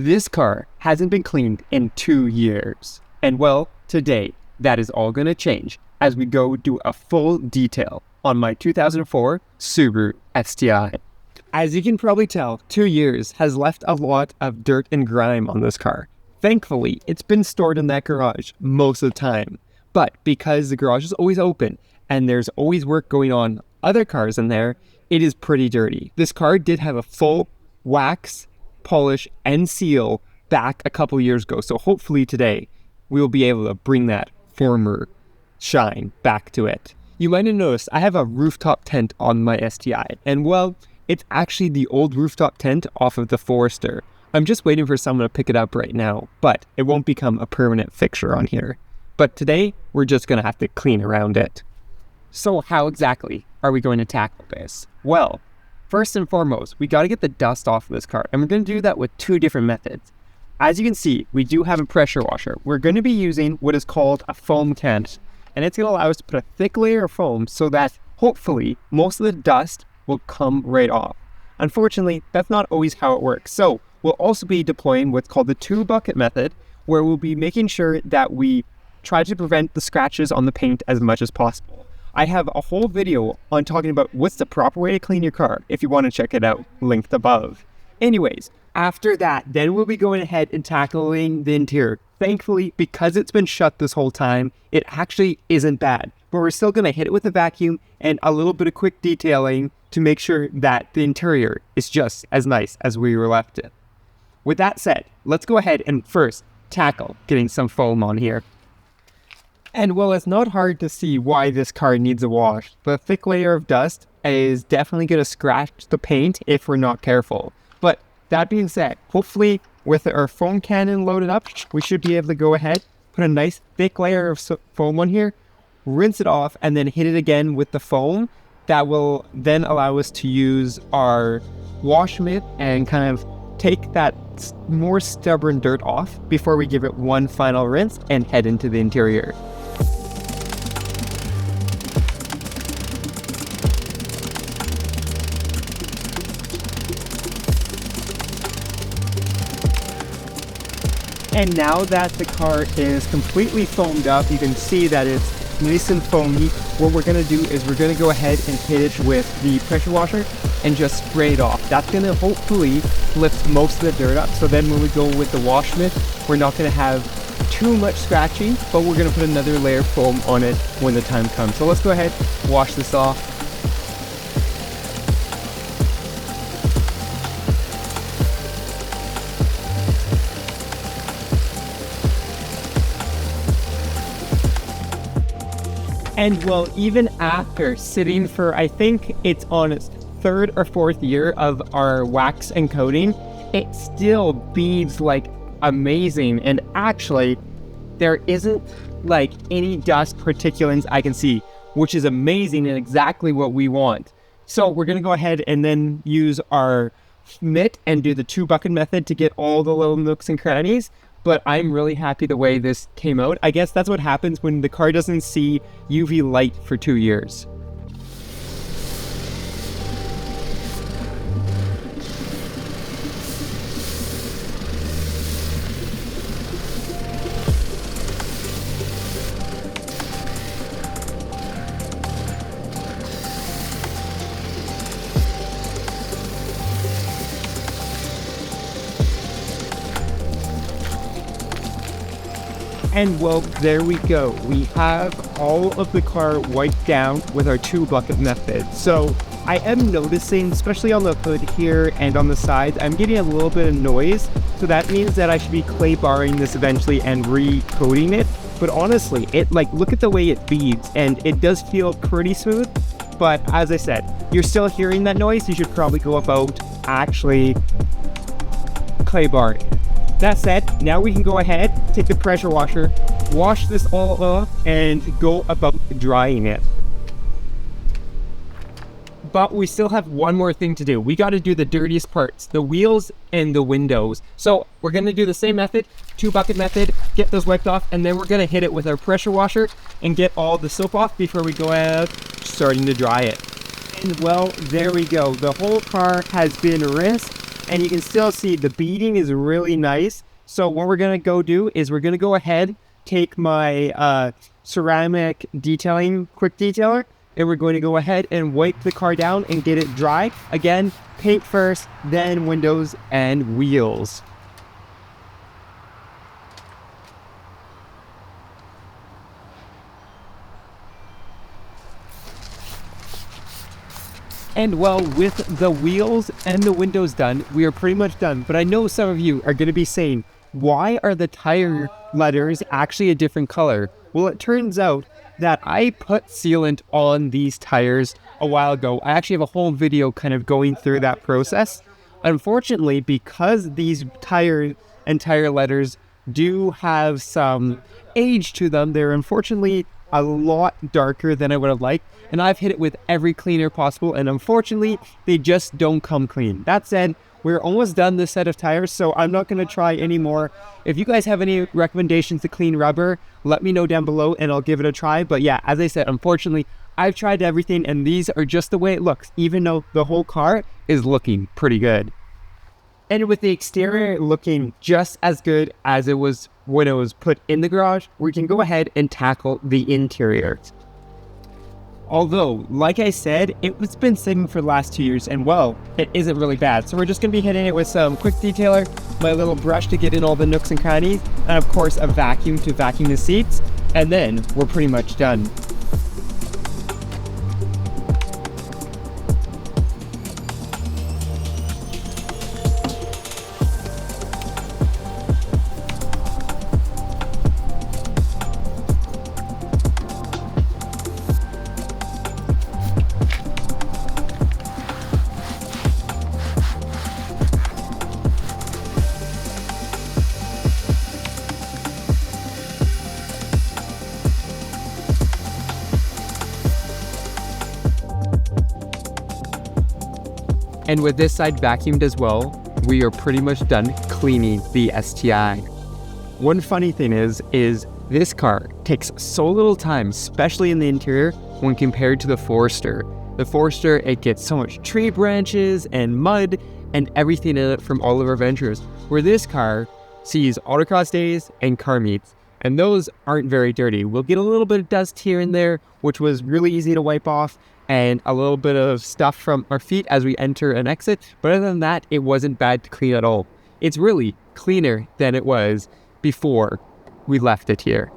This car hasn't been cleaned in 2 years. And well, today, that is all going to change as we go do a full detail on my 2004 Subaru STI. As you can probably tell, 2 years has left a lot of dirt and grime on this car. Thankfully, it's been stored in that garage most of the time. But because the garage is always open and there's always work going on other cars in there, it is pretty dirty. This car did have a full wax, polish, and seal back a couple years ago. So hopefully today we will be able to bring that former shine back to it. You might have noticed I have a rooftop tent on my STI, and well, it's actually the old rooftop tent off of the Forester. I'm just waiting for someone to pick it up right now, but it won't become a permanent fixture on here. But today, we're just gonna have to clean around it. So how exactly are we going to tackle this? Well, first and foremost, we gotta get the dust off of this car, and we're gonna do that with 2 different methods. As you can see, we do have a pressure washer. We're gonna be using what is called a foam can, and it's gonna allow us to put a thick layer of foam so that hopefully most of the dust will come right off. Unfortunately, that's not always how it works. So we'll also be deploying what's called the 2-bucket method, where we'll be making sure that we try to prevent the scratches on the paint as much as possible. I have a whole video on talking about what's the proper way to clean your car if you want to check it out, linked above. Anyways, after that, then we'll be going ahead and tackling the interior. Thankfully, because it's been shut this whole time, it actually isn't bad. But we're still going to hit it with a vacuum and a little bit of quick detailing to make sure that the interior is just as nice as we were left it. With that said, let's go ahead and first tackle getting some foam on here. And well, it's not hard to see why this car needs a wash. The thick layer of dust is definitely going to scratch the paint if we're not careful. But that being said, hopefully with our foam cannon loaded up, we should be able to go ahead, put a nice thick layer of foam on here, rinse it off, and then hit it again with the foam. That will then allow us to use our wash mitt and kind of take that more stubborn dirt off before we give it one final rinse and head into the interior. And now that the car is completely foamed up, you can see that it's nice and foamy. What we're going to do is we're going to go ahead and hit it with the pressure washer and just spray it off. That's going to hopefully lift most of the dirt up. So then when we go with the wash mitt, we're not going to have too much scratching, but we're going to put another layer of foam on it when the time comes. So let's go ahead, wash this off. And well, even after sitting for, I think it's on its 3rd or 4th year of our wax and coating, it still beads like amazing. And actually, there isn't like any dust particulates I can see, which is amazing and exactly what we want. So we're gonna go ahead and then use our mitt and do the 2-bucket method to get all the little nooks and crannies. But I'm really happy the way this came out. I guess that's what happens when the car doesn't see UV light for 2 years. And well, there we go. We have all of the car wiped down with our 2-bucket method. So I am noticing, especially on the hood here and on the sides, I'm getting a little bit of noise. So that means that I should be clay barring this eventually and re-coating it. But honestly, look at the way it beads, and it does feel pretty smooth. But as I said, you're still hearing that noise. You should probably go about actually clay barring. That said, now we can go ahead, take the pressure washer, wash this all off, and go about drying it. But we still have one more thing to do. We got to do the dirtiest parts, the wheels and the windows. So we're going to do the same method, 2-bucket method, get those wiped off, and then we're going to hit it with our pressure washer and get all the soap off before we go out starting to dry it. And well, there we go. The whole car has been rinsed, and you can still see the beading is really nice. So what we're gonna go do is we're gonna go ahead, take my ceramic detailing quick detailer, and we're going to go ahead and wipe the car down and get it dry. Again, paint first, then windows and wheels. And well, with the wheels and the windows done, we are pretty much done. But I know some of you are going to be saying, why are the tire letters actually a different color? Well, it turns out that I put sealant on these tires a while ago. I actually have a whole video kind of going through that process. Unfortunately, because these tire and tire letters do have some age to them, they're unfortunately a lot darker than I would have liked, and I've hit it with every cleaner possible, and unfortunately they just don't come clean. That said, we're almost done this set of tires, so I'm not going to try anymore. If you guys have any recommendations to clean rubber, let me know down below and I'll give it a try. But yeah, as I said, unfortunately I've tried everything and these are just the way it looks, even though the whole car is looking pretty good. And with the exterior looking just as good as it was when it was put in the garage, we can go ahead and tackle the interior. Although, like I said, it's been sitting for the last 2 years, and well, it isn't really bad. So we're just going to be hitting it with some quick detailer, my little brush to get in all the nooks and crannies, and of course a vacuum to vacuum the seats, and then we're pretty much done. And with this side vacuumed as well, we are pretty much done cleaning the STI. One funny thing is this car takes so little time, especially in the interior, when compared to the Forester. The Forester, it gets so much tree branches and mud and everything in it from all of our ventures, where this car sees autocross days and car meets, and those aren't very dirty. We'll get a little bit of dust here and there, which was really easy to wipe off, and a little bit of stuff from our feet as we enter and exit, but other than that, it wasn't bad to clean at all. It's really cleaner than it was before we left it here.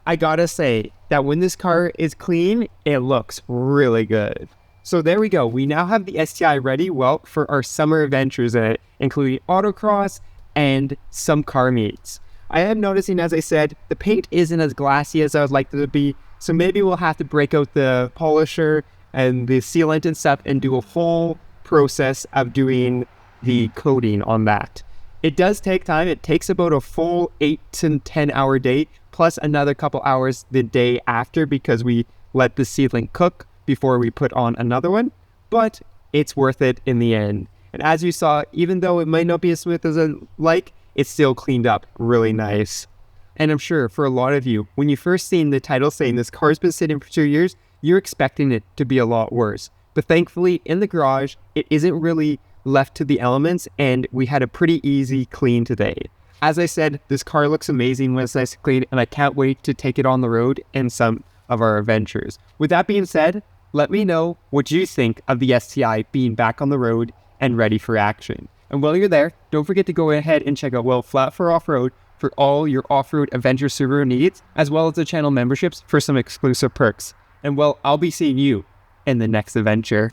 I gotta say that when this car is clean, it looks really good. So there we go, we now have the STI ready, well, for our summer adventures in it, including autocross and some car meets. I am noticing, as I said, the paint isn't as glassy as I would like it to be, so maybe we'll have to break out the polisher and the sealant and stuff and do a full process of doing the coating on that. It does take time. It takes about a full 8 to 10 hour day, plus another couple hours the day after because we let the sealant cook before we put on another one, but it's worth it in the end. And as you saw, even though it might not be as smooth as I like, it's still cleaned up really nice. And I'm sure for a lot of you, when you first seen the title saying this car's been sitting for 2 years, you're expecting it to be a lot worse. But thankfully, in the garage, it isn't really left to the elements, and we had a pretty easy clean today. As I said, this car looks amazing when it's nice and clean, and I can't wait to take it on the road in some of our adventures. With that being said, let me know what you think of the STI being back on the road and ready for action. And while you're there, don't forget to go ahead and check out Flat for Off-Road for all your off-road adventure Subaru needs, as well as the channel memberships for some exclusive perks. And I'll be seeing you in the next adventure.